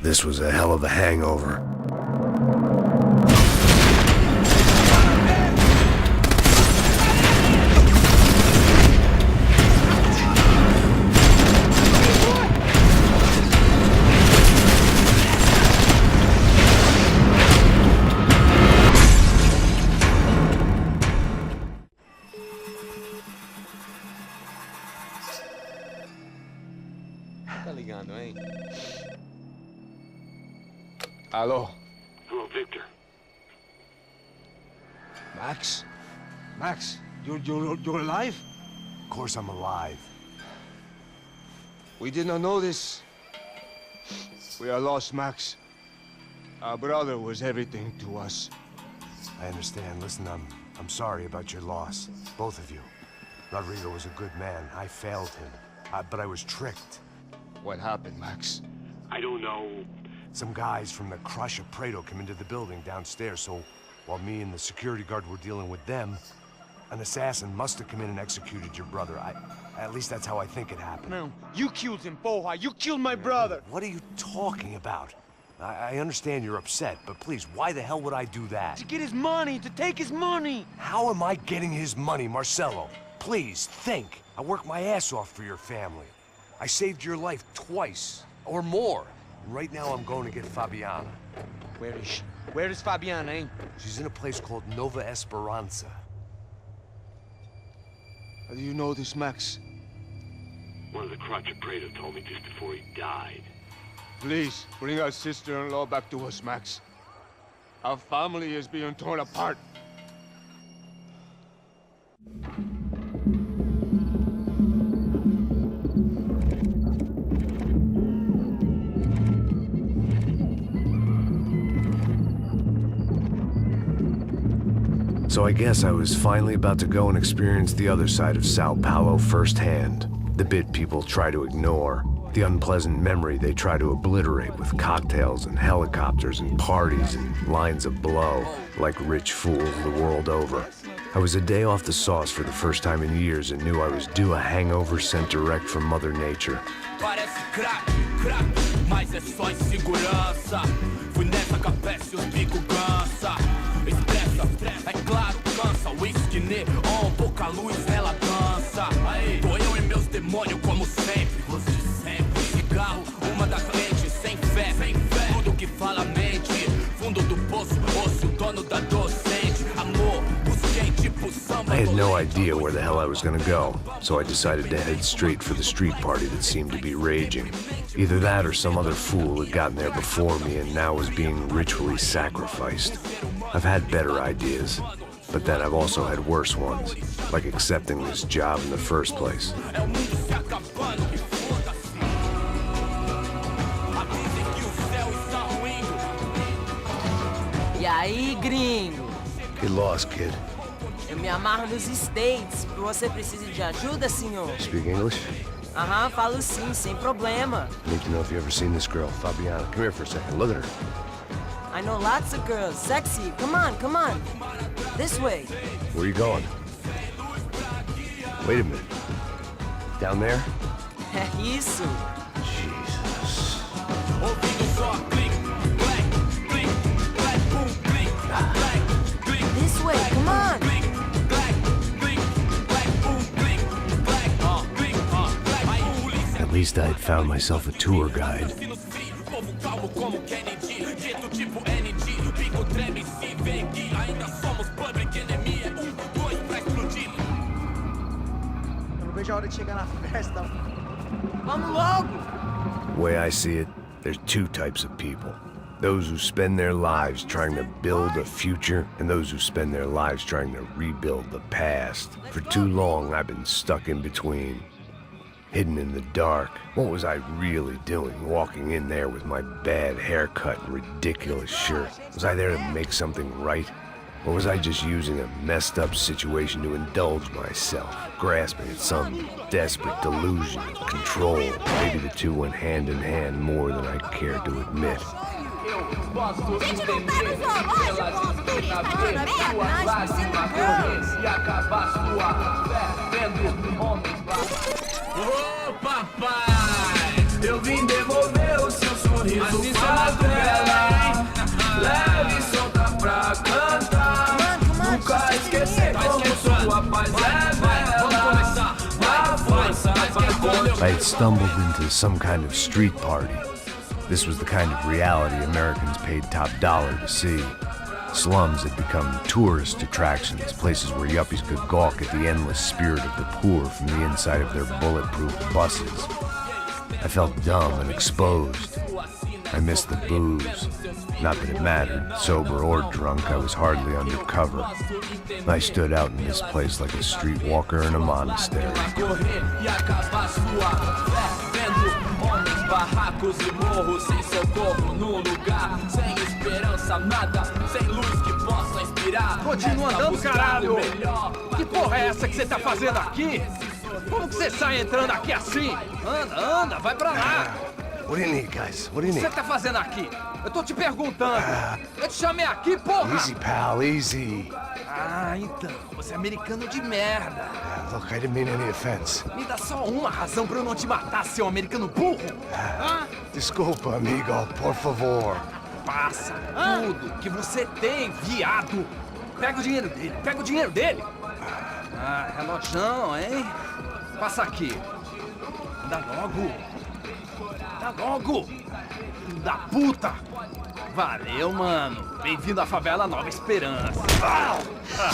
This was a hell of a hangover. Tá ligando, hein? Alô? Hello, Victor. Max? Max, you're alive? Of course I'm alive. We did not know this. We are lost, Max. Our brother was everything to us. I understand. Listen, I'm sorry about your loss. Both of you. Rodrigo was a good man. I failed him. But I was tricked. What happened, Max? I don't know. Some guys from the Crush of Prado came into the building downstairs, so while me and the security guard were dealing with them, an assassin must have come in and executed your brother. At least that's how I think it happened. No, you killed him, Porra. You killed my brother. What are you talking about? I understand you're upset, but please, why the hell would I do that? To get his money, to take his money. How am I getting his money, Marcelo? Please, think. I worked my ass off for your family. I saved your life twice, or more. And right now I'm going to get Fabiana. Where is she? Where is Fabiana, eh? She's in a place called Nova Esperança. How do you know this, Max? One of the Crotch of Prado told me just before he died. Please, bring our sister-in-law back to us, Max. Our family is being torn apart. So I guess I was finally about to go and experience the other side of Sao Paulo firsthand. The bit people try to ignore. The unpleasant memory they try to obliterate with cocktails and helicopters and parties and lines of blow, like rich fools the world over. I was a day off the sauce for the first time in years and knew I was due a hangover sent direct from Mother Nature. Parece crack, mas é só insegurança. Fui nessa capeste, os bico cansa. Expressa, é claro, cansa. Whisky, neon, pouca luz, ela dança. Tô eu e meus demônios como sempre. Luz de sempre, cigarro, uma das lentes. Sem fé, tudo que fala mente. Fundo do poço, osso, dono da docente. Amor, busquei tipo samba. I had no idea where the hell I was gonna go, so I decided to head straight for the street party that seemed to be raging. Either that or some other fool had gotten there before me and now was being ritually sacrificed. I've had better ideas, but then I've also had worse ones, like accepting this job in the first place. E aí, gringo? Get lost, kid. Eu me amarro nos States. Você precisa de ajuda, senhor? Speak English? Aham, falo sim, sem problema. I need to know if you've ever seen this girl, Fabiana. Come here for a second. Look at her. I know lots of girls. Sexy. Come on, come on. This way. Where are you going? Wait a minute. Down there? É isso. Jesus. This way, come on. At least I had found myself a tour guide. Eu não vejo a hora de chegar na festa. Vamos logo. The way I see it, there's two types of people. Those who spend their lives trying to build a future, and those who spend their lives trying to rebuild the past. For too long, I've been stuck in between. Hidden in the dark. What was I really doing, walking in there with my bad haircut and ridiculous shirt? Was I there to make something right? Or was I just using a messed up situation to indulge myself, grasping at some desperate delusion of control? Maybe the two went hand in hand more than I cared to admit. Ô papai, eu vim devolver o seu sorriso. had stumbled into some kind of street party. This was the kind of reality Americans paid top dollar to see. Slums had become tourist attractions, places where yuppies could gawk at the endless spirit of the poor from the inside of their bulletproof buses. I felt dumb and exposed. I missed the booze. Not that it mattered. Sober or drunk, I was hardly undercover. I stood out in this place like a streetwalker in a monastery. Barracos e morros sem socorro num lugar sem esperança, nada, sem luz que possa inspirar. Continua andando, caralho! Que porra é essa que você tá fazendo aqui? Como que você sai entrando aqui assim? Anda, vai pra lá! What do you need, guys? What do you O que need? você tá fazendo aqui? Eu tô te perguntando. Eu te chamei aqui, porra! Easy, pal, easy. Ah, então, você é americano de merda. Look, I didn't mean any offense. Me dá só uma razão pra eu não te matar, seu americano burro. Desculpa, amigo, por favor. Passa tudo que você tem, viado. Pega o dinheiro dele, Ah, relojão, hein? Passa aqui. Dá logo. Filho da puta. Valeu, mano. Bem-vindo à favela Nova Esperança.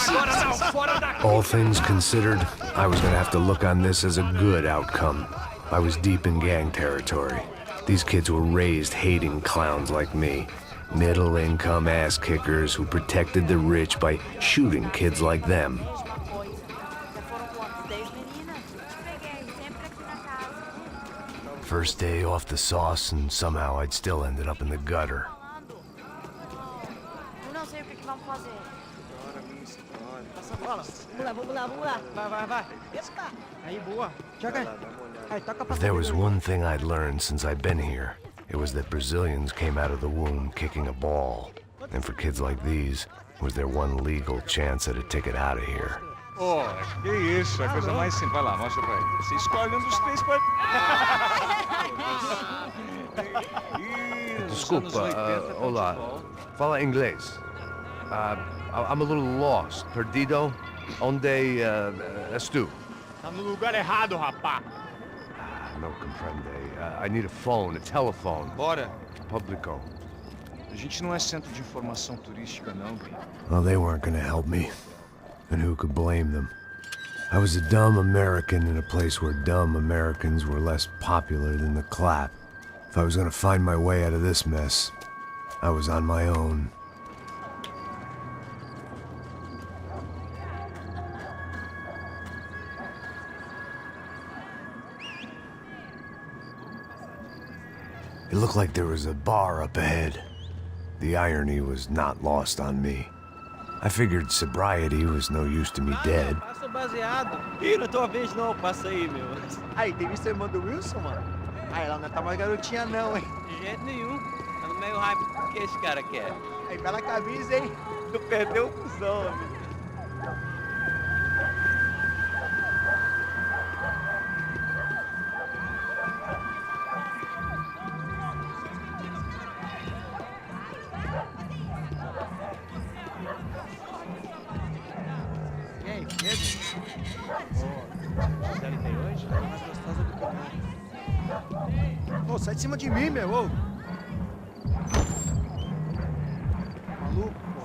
Agora não, fora daqui. All things considered, I was gonna have to look on this as a good outcome. I was deep in gang territory. These kids were raised hating clowns like me. Middle-income ass-kickers who protected the rich by shooting kids like them. First day off the sauce, and somehow I'd still ended up in the gutter. Não sei o que vamos fazer. Vamos lá. Vai. Eita. Aí, boa. Joga aí. Aí, toca pra If there was one thing I'd learned since I'd been here, it was that Brazilians came out of the womb kicking a ball. And for kids like these, was their one legal chance at a ticket out of here. Oh, que isso, é a coisa mais simples. Vai lá, mostra pra ele. Você escolhe um dos três pra... Desculpa, olá. Fala inglês. I'm a little lost. Perdido? Onde és tu? Tá no lugar errado, rapá. No comprende. I need a phone, a telephone. Bora. Publico. A gente não é centro de informação turística, não, Gui. Well, they weren't gonna help me. And who could blame them? I was a dumb American in a place where dumb Americans were less popular than the clap. If I was gonna find my way out of this mess, I was on my own. It looked like there was a bar up ahead. The irony was not lost on me. I figured sobriety was no use to me dead. Passa o baseado. Ih, não é tua vez não, passa aí, meu. Aí, tem visto a irmã do Wilson, mano? Aí, ela não tá mais garotinha não, hein? De jeito nenhum. Tá no meio hype. O que esse cara quer? Aí, bela camisa, hein? Tu perdeu o cuzão, amigo. E aí, Pedro? Ô, série tem hoje? Tá mais gostosa do que eu. Ô, sai de cima de mim, meu, ô! Maluco, pô.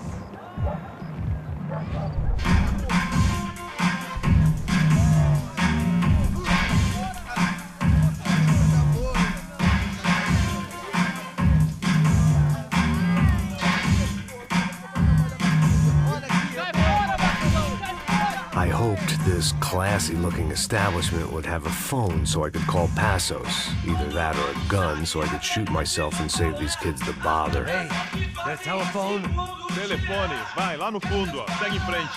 I hoped this classy-looking establishment would have a phone so I could call Pasos. Either that or a gun so I could shoot myself and save these kids the bother. Hey, got a telephone? Telefone, vai, lá no fundo, ó. Segue em frente.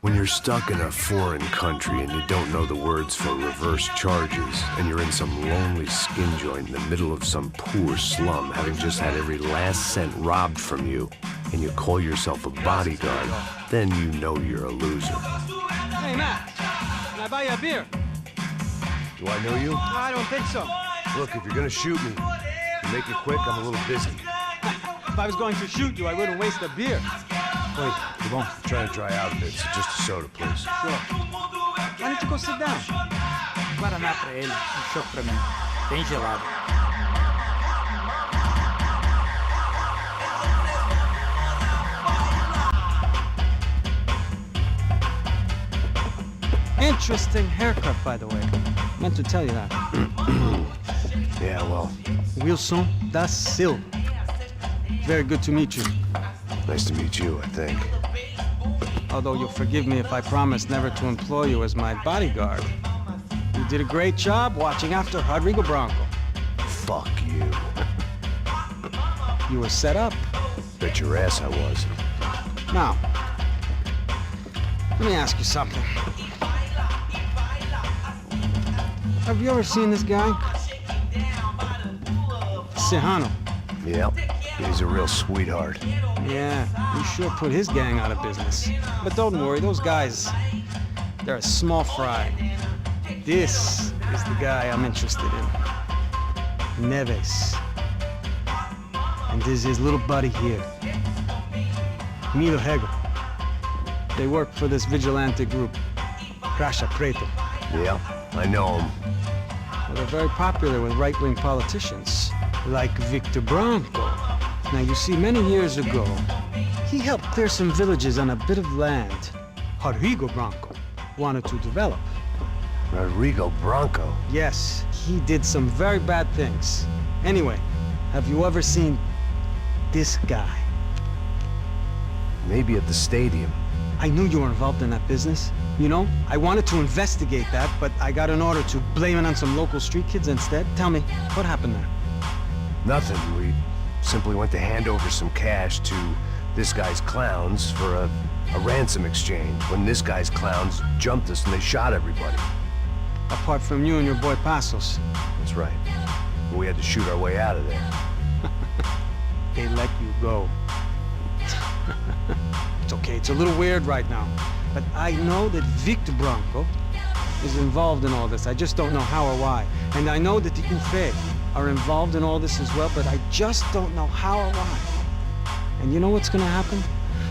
When you're stuck in a foreign country and you don't know the words for reverse charges, and you're in some lonely skin joint in the middle of some poor slum, having just had every last cent robbed from you, and you call yourself a bodyguard, then you know you're a loser. Hey, Matt. Can I buy you a beer? Do I know you? I don't think so. Look, if you're gonna shoot me, to make it quick, I'm a little busy. If I was going to shoot you, I wouldn't waste a beer. Wait, come on. Try to dry out a bit, so just a soda, please. Sure. Why don't you go sit down? Guaraná pra ele, um choque pra mim. Bem gelado. Interesting haircut, by the way. Meant to tell you that. Yeah, well, Wilson da Silva. Very good to meet you. nice to meet you, I think. Although you'll forgive me if I promise never to employ you as my bodyguard. You did a great job watching after Rodrigo Bronco. Fuck you. You were set up. Bet your ass I was. Now, let me ask you something. Have you ever seen this guy? Serrano. Yep, he's a real sweetheart. Yeah, he sure put his gang out of business. But don't worry, those guys, they're a small fry. This is the guy I'm interested in. Neves. And this is his little buddy here. Milo Hegel. They work for this vigilante group, Crasha Preto. Yeah, I know him. Well, they're very popular with right-wing politicians, like Victor Bronco. Now, you see, many years ago, he helped clear some villages on a bit of land Rodrigo Bronco wanted to develop. Rodrigo Bronco? Yes, he did some very bad things. Anyway, have you ever seen this guy? Maybe at the stadium. I knew you were involved in that business. You know, I wanted to investigate that, but I got an order to blame it on some local street kids instead. Tell me, what happened there? Nothing. We simply went to hand over some cash to this guy's clowns for a ransom exchange when this guy's clowns jumped us and they shot everybody. Apart from you and your boy Pasos. That's right. We had to shoot our way out of there. They let you go. It's okay, it's a little weird right now. But I know that Victor Bronco is involved in all this. I just don't know how or why. And I know that the UFE are involved in all this as well, but I just don't know how or why. And you know what's gonna happen?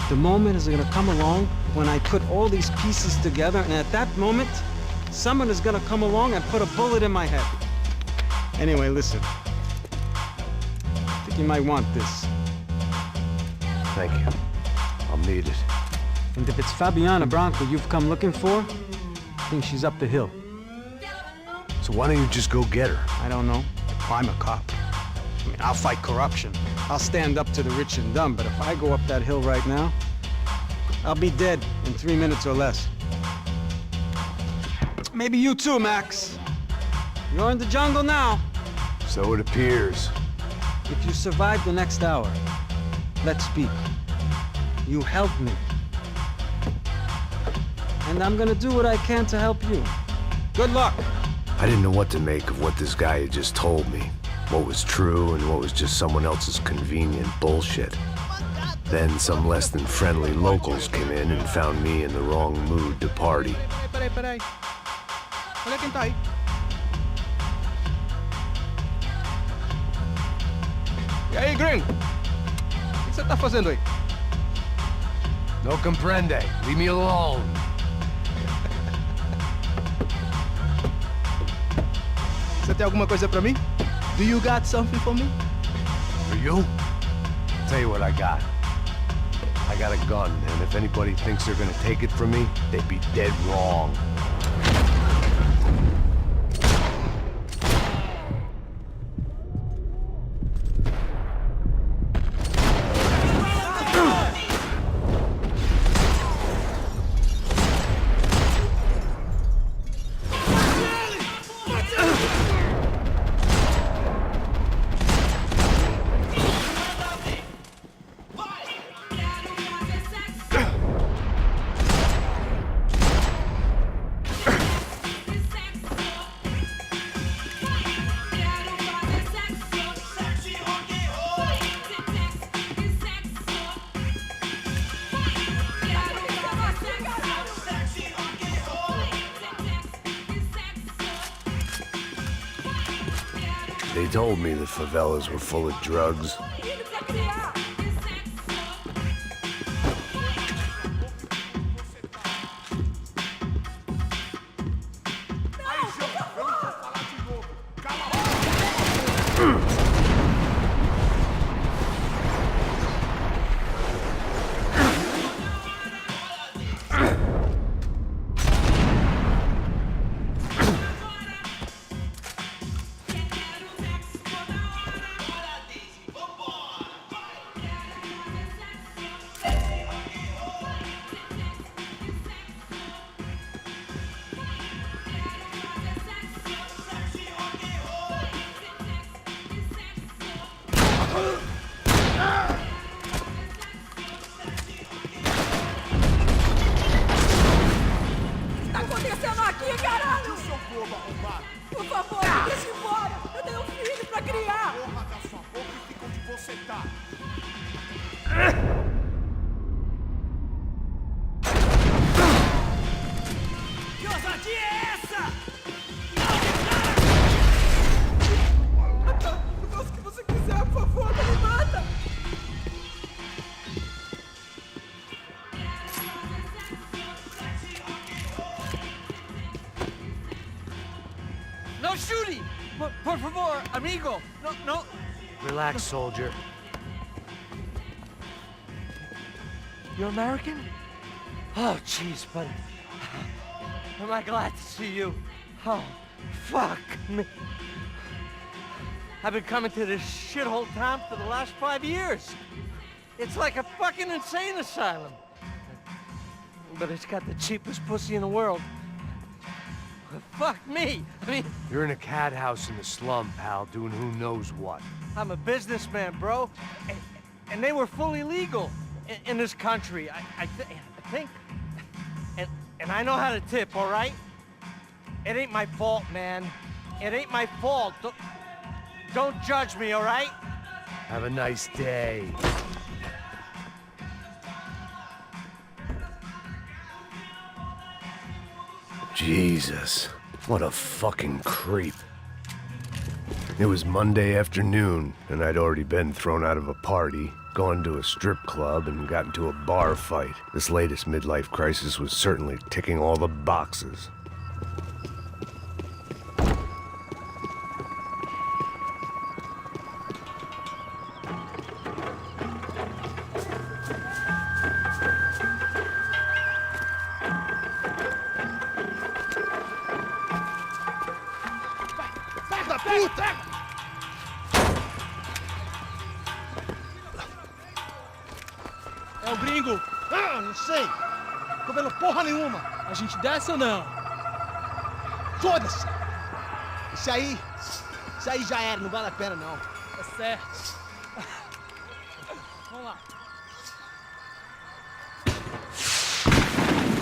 The moment is gonna come along when I put all these pieces together, and at that moment, someone is gonna come along and put a bullet in my head. Anyway, listen. I think you might want this. Thank you. I'll need it. And if it's Fabiana Bronco you've come looking for, I think she's up the hill. So why don't you just go get her? I don't know. I'm a cop. I mean, I'll fight corruption. I'll stand up to the rich and dumb, but if I go up that hill right now, I'll be dead in 3 minutes or less. Maybe you too, Max. You're in the jungle now. So it appears. If you survive the next hour, let's speak. You helped me. And I'm gonna do what I can to help you. Good luck. I didn't know what to make of what this guy had just told me. What was true and what was just someone else's convenient bullshit. Then some less than friendly locals came in and found me in the wrong mood to party. Peraí. Olha quem tá aí. E aí, gringo? O que você tá fazendo aí? No comprende. Leave me alone. Você tem alguma coisa pra mim? Do you got something for me? For you? Tell you what I got. I got a gun, and if anybody thinks they're gonna take it from me, they'd be dead wrong. They told me the favelas were full of drugs. Tá acontecendo aqui, caralho? Eu sou bobo arrombado. Por favor, me deixa embora. Eu tenho um filho pra criar. Porra da sua boca e fica onde você tá. Que ousadia é essa? Faz o que você quiser, por favor, não me mata. No shooting! Por favor, amigo! No! Relax, soldier. You're American? Oh, jeez, but am I glad to see you? Oh, fuck me. I've been coming to this shithole town for the last 5 years. It's like a fucking insane asylum. But it's got the cheapest pussy in the world. Fuck me! I mean, you're in a cat house in the slum, pal, doing who knows what. I'm a businessman, bro. And they were fully legal in this country. I think. And I know how to tip, all right? It ain't my fault, man. It ain't my fault. Don't judge me, all right? Have a nice day. Jesus, what a fucking creep. It was Monday afternoon, and I'd already been thrown out of a party, gone to a strip club, and got into a bar fight. This latest midlife crisis was certainly ticking all the boxes. É o gringo. Ah, não sei. Tô vendo porra nenhuma. A gente desce ou não? Foda-se. Isso aí já era, não vale a pena não. Tá certo. Vamos lá.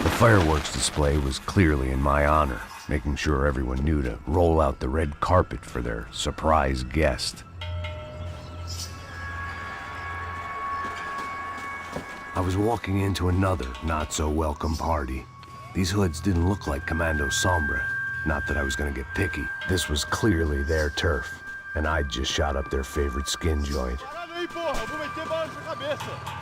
The fireworks display was clearly in my honor, making sure everyone knew to roll out the red carpet for their surprise guest. I was walking into another not-so-welcome party. These hoods didn't look like Commando Sombra. Not that I was gonna get picky. This was clearly their turf, and I'd just shot up their favorite skin joint. Caralho aí, porra. Vou meter bala na sua cabeça.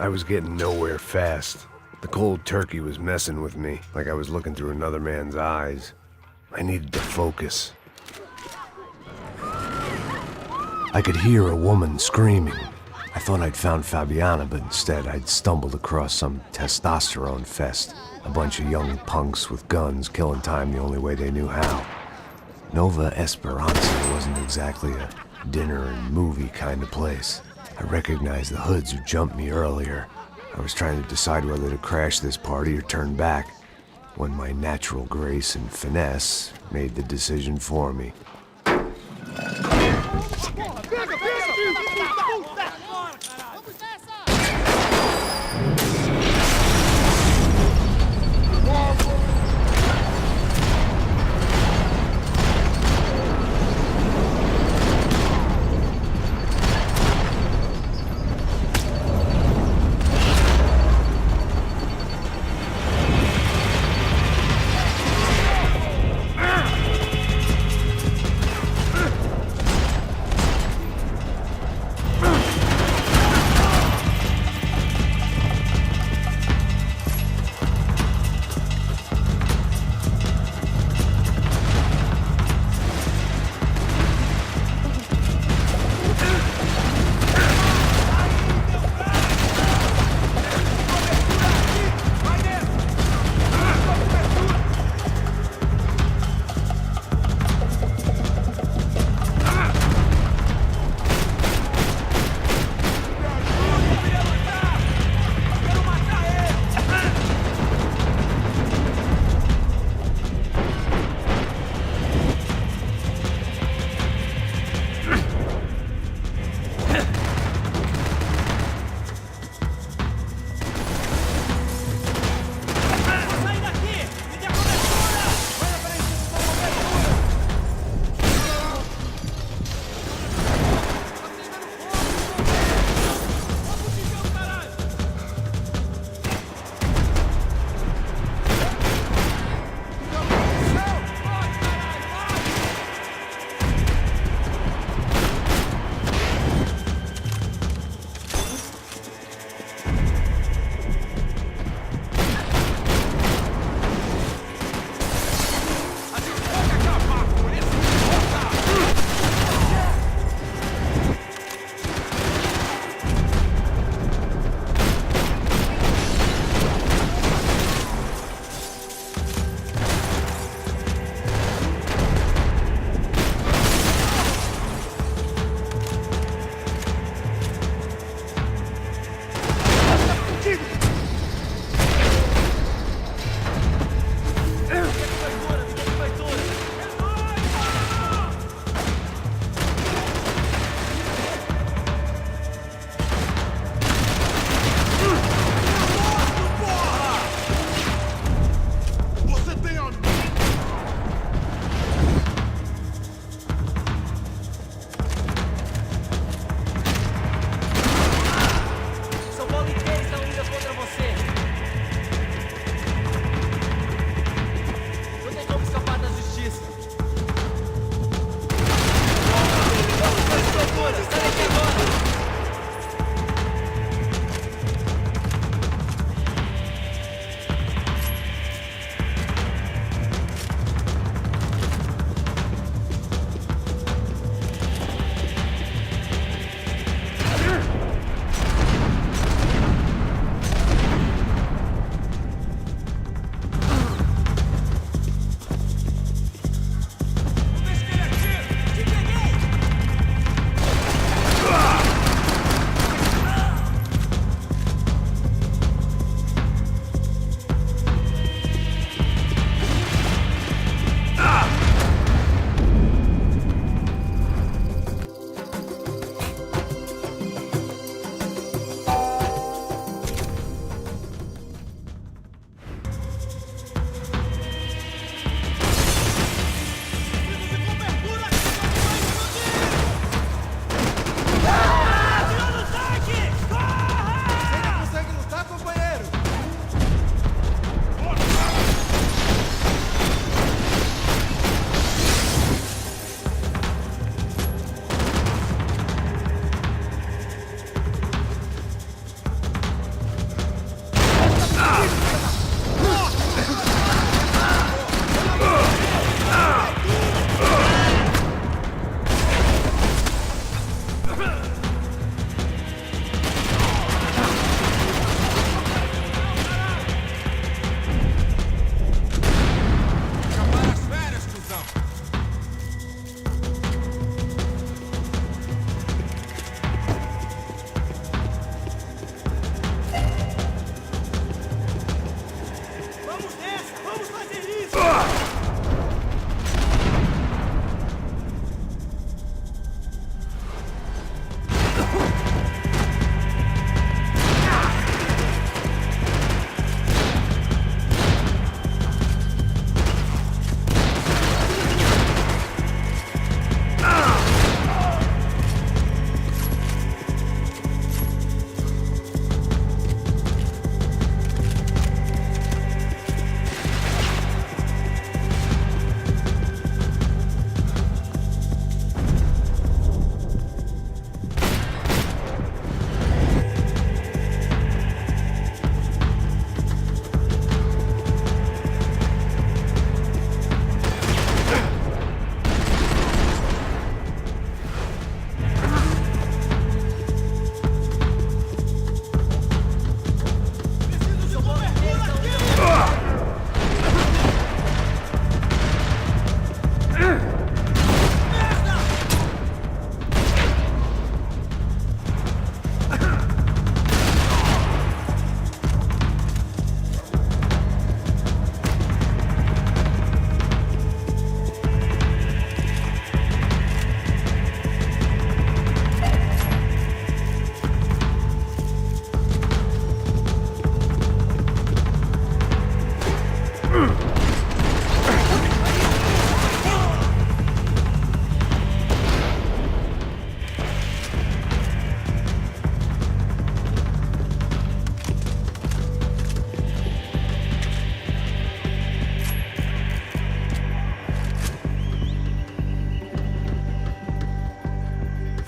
I was getting nowhere fast. The cold turkey was messing with me, like I was looking through another man's eyes. I needed to focus. I could hear a woman screaming. I thought I'd found Fabiana, but instead I'd stumbled across some testosterone fest. A bunch of young punks with guns killing time the only way they knew how. Nova Esperança wasn't exactly a dinner and movie kind of place. I recognized the hoods who jumped me earlier. I was trying to decide whether to crash this party or turn back, when my natural grace and finesse made the decision for me.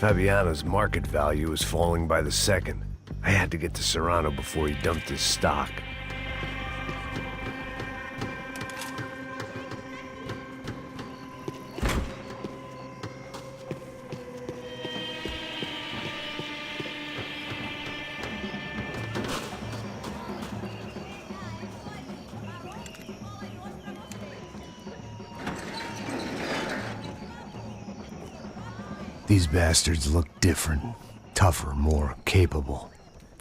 Fabiana's market value was falling by the second. I had to get to Serrano before he dumped his stock. These bastards looked different, tougher, more capable.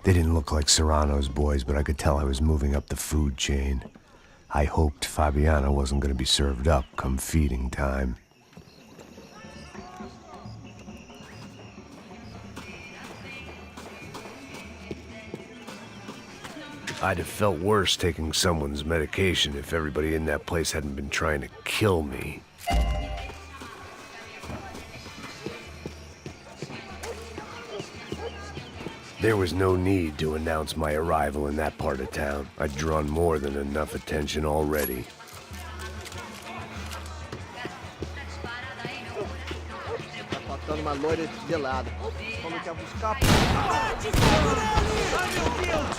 They didn't look like Serrano's boys, but I could tell I was moving up the food chain. I hoped Fabiana wasn't going to be served up come feeding time. I'd have felt worse taking someone's medication if everybody in that place hadn't been trying to kill me. There was no need to announce my arrival in that part of town. I'd drawn more than enough attention already. Tá faltando uma loira gelada. Como que é buscar? Ai, meu Deus!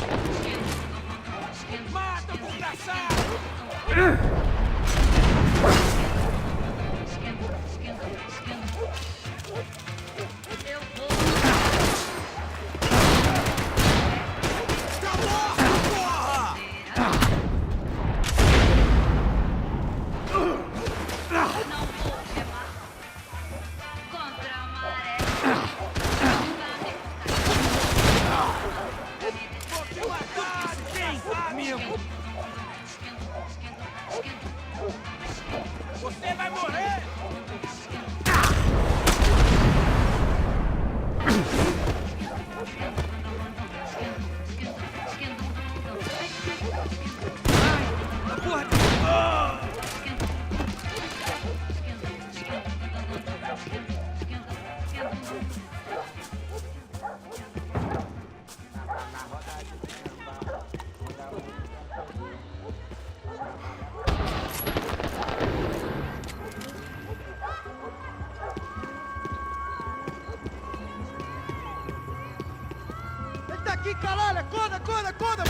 Mata o desgraçado! Você vai morrer! Ele tá aqui, caralho! Acorda, acorda, acorda!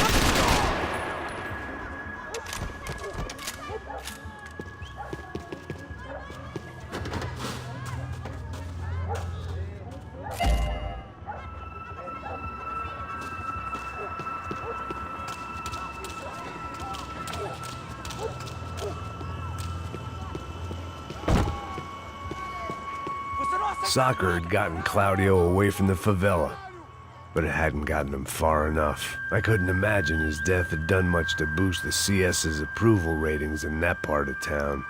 Soccer had gotten Claudio away from the favela, but it hadn't gotten him far enough. I couldn't imagine his death had done much to boost the CS's approval ratings in that part of town.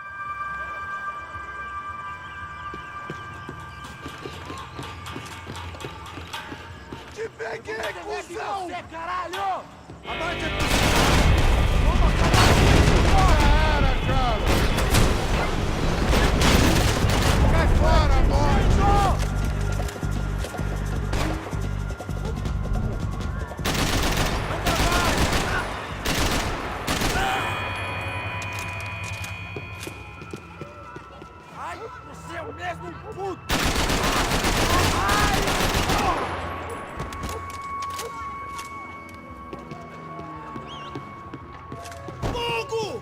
Te peguei, cuzão! Caralho! A noite era, cara! Cai fora, boy! Ai, você é o mesmo puto! Ai! Fogo!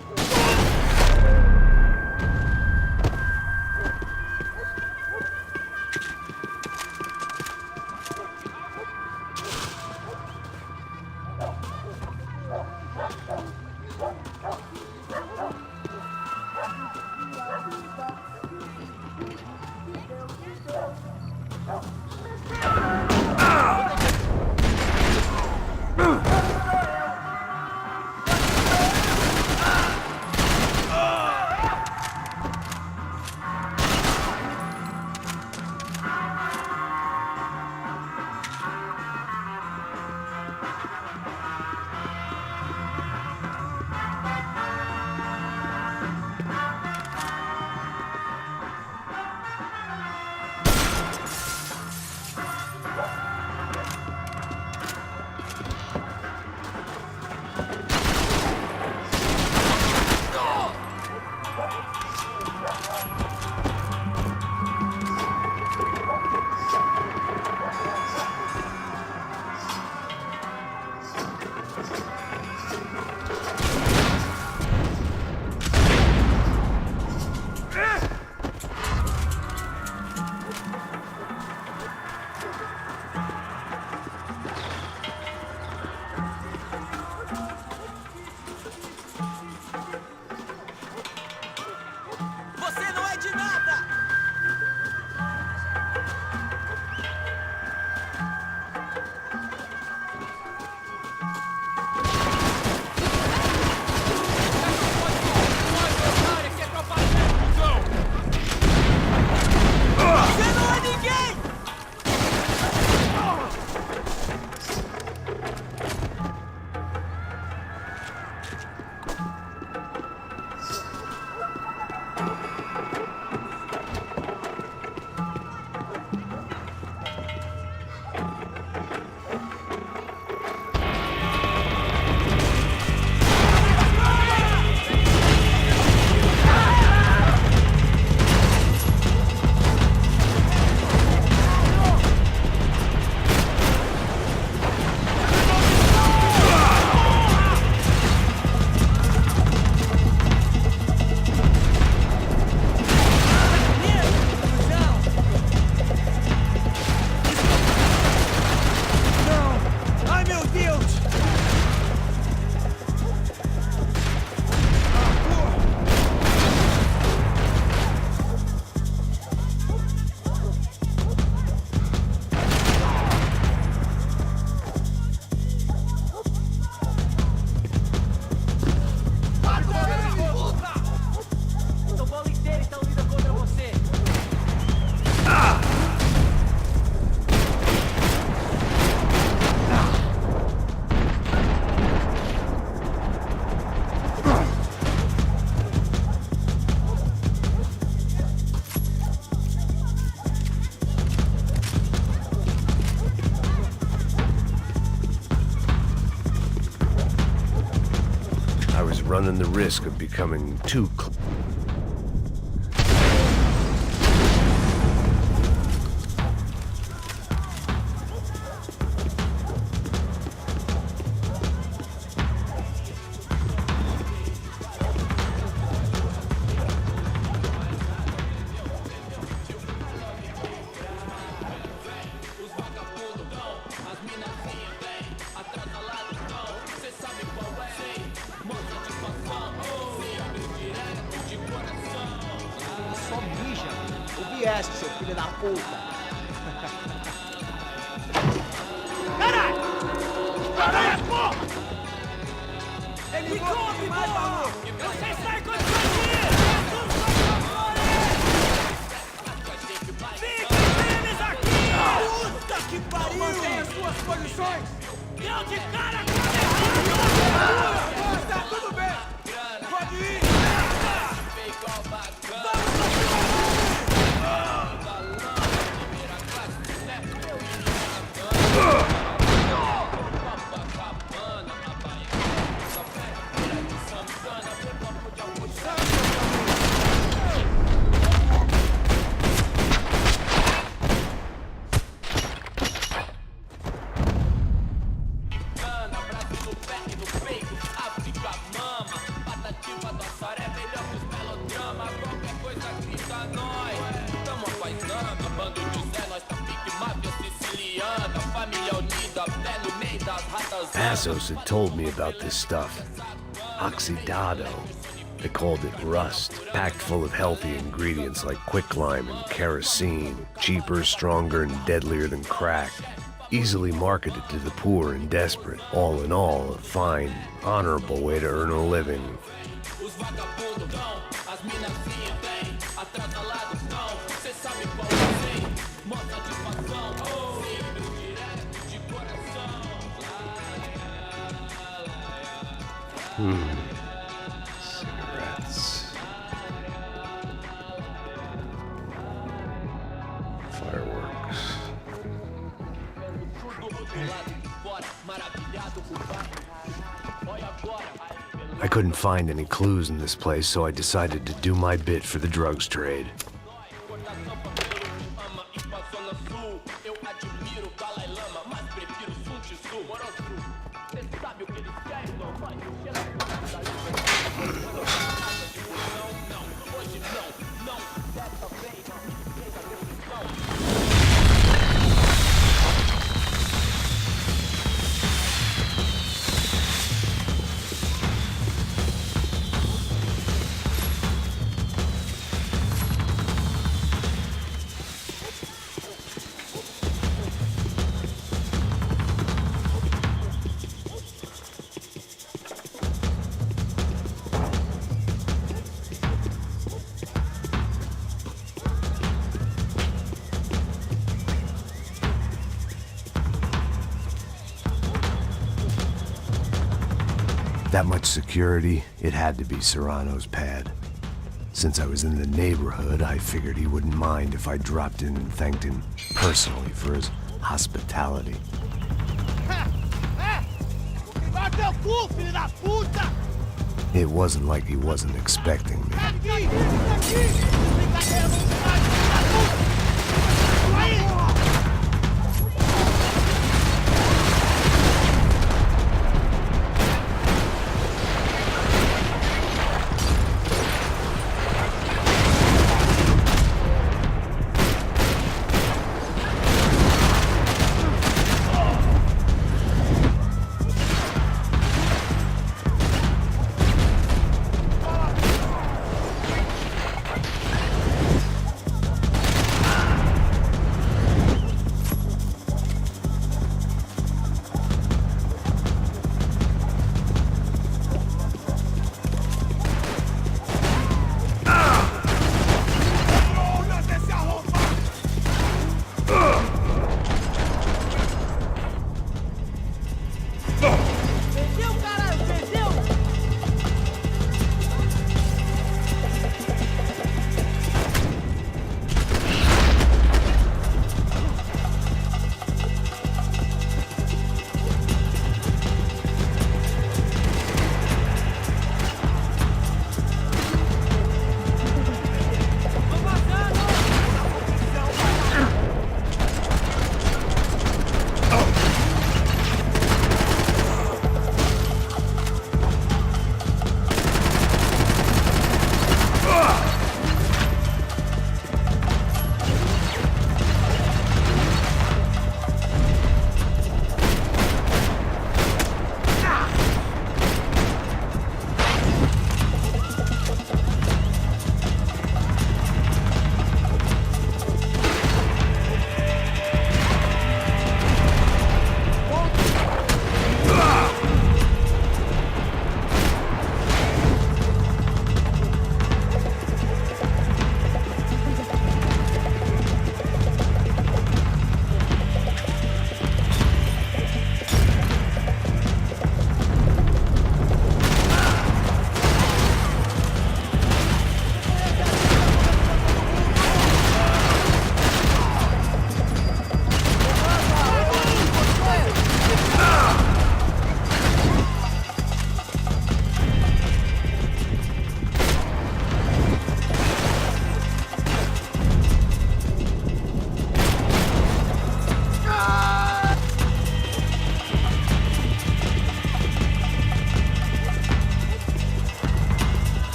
I was running the risk of becoming too Só mija. O vieste, seu filho da puta. Caralho! Caralho, porra! Ele come, porra! Você sai com isso aqui! Fiquem firmes aqui! Puta que pariu! Mantenha as suas posições! Deu de cara com a tá tudo bem! Pode ir! Pasos had told me about this stuff. Oxidado. They called it rust, packed full of healthy ingredients like quicklime and kerosene, cheaper, stronger, and deadlier than crack. Easily marketed to the poor and desperate. All in all, a fine, honorable way to earn a living. Cigarettes. Fireworks. I couldn't find any clues in this place, so I decided to do my bit for the drugs trade. That much security, it had to be Serrano's pad. Since I was in the neighborhood, I figured he wouldn't mind if I dropped in and thanked him personally for his hospitality. It wasn't like he wasn't expecting me.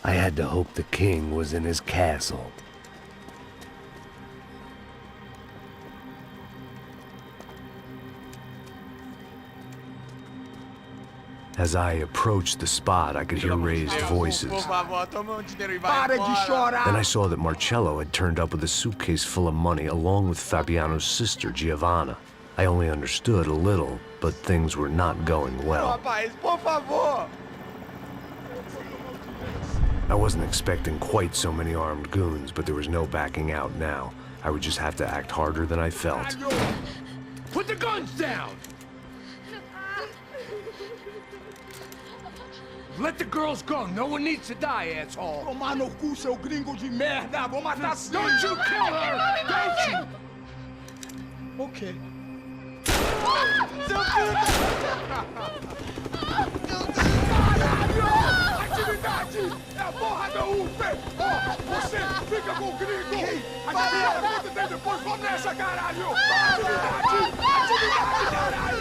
I had to hope the king was in his castle. As I approached the spot, I could hear raised voices. Then I saw that Marcello had turned up with a suitcase full of money along with Fabiano's sister, Giovanna. I only understood a little, but things were not going well. I wasn't expecting quite so many armed goons, but there was no backing out now. I would just have to act harder than I felt. Put the guns down! Let the girls go. No one needs to die, asshole. Tomar no cu, seu gringo de merda! Vou matar sim! Don't you kill her! Don't you! Ok. Caralho! Atividade! É a porra da UP! Ó, você fica com o gringo! A galera conta depois, vamos nessa, caralho! Atividade! Atividade, caralho!